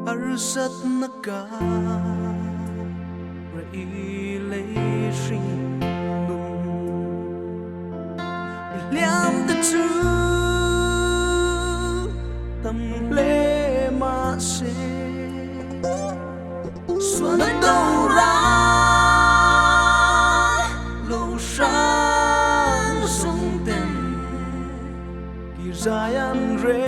Arsat naka Railay shing liam the truth tâm lê ma se xuân đâu ra lâu sáng sông tên kỳ dài ăn rê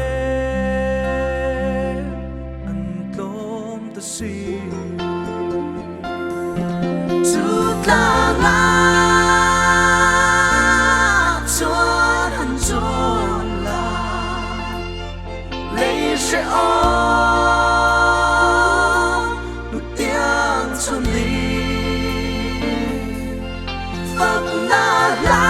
ăn tôm ta si chút la la sẽ ôm nụ tiếng xuân đi phật na la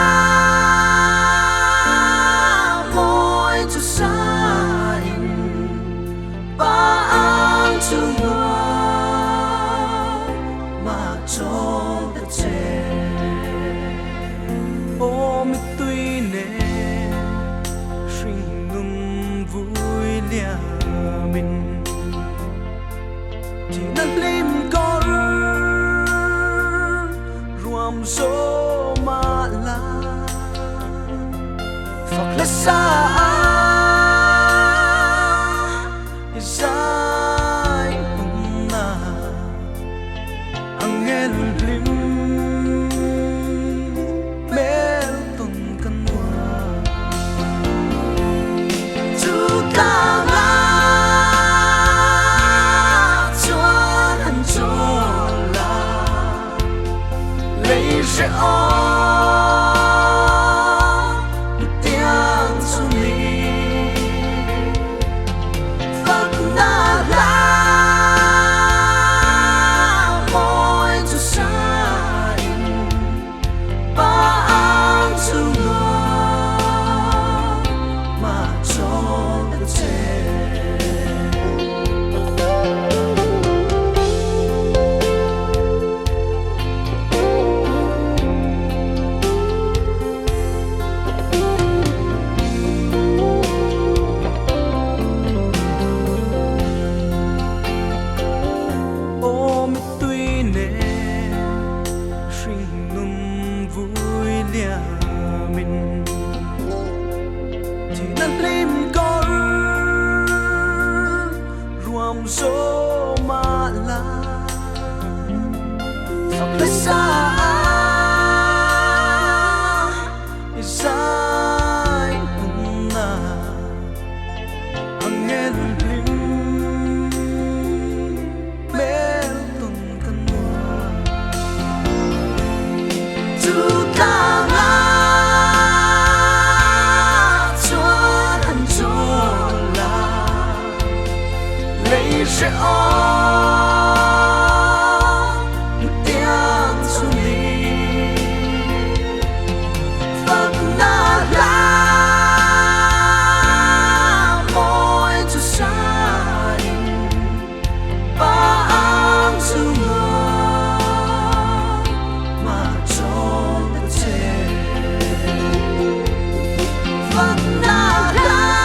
môi cho sai ba ang chung mà trong đất trẻ ôm tuy nè sinh ngum vui lia mình chỉ nên lim có ruộng số mà la phật lẽ xa dài hùng na ang nghe lim mê tuần căn hoa chút ta sẽ ôm nụ tiếng xuân đi phật na la môi cho sai ba ang chung mà trong đất trẻ mình chỉ nên lim có ruộng số mà la phật lẽ xa dài hùng na ang nghe lim mê tuần căn hoa chút ta sẽ ôm nụ tiếng xuân đi phật na la môi cho sai ba ang chung mà trong đất trẻ phật na la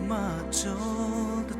mà cho ta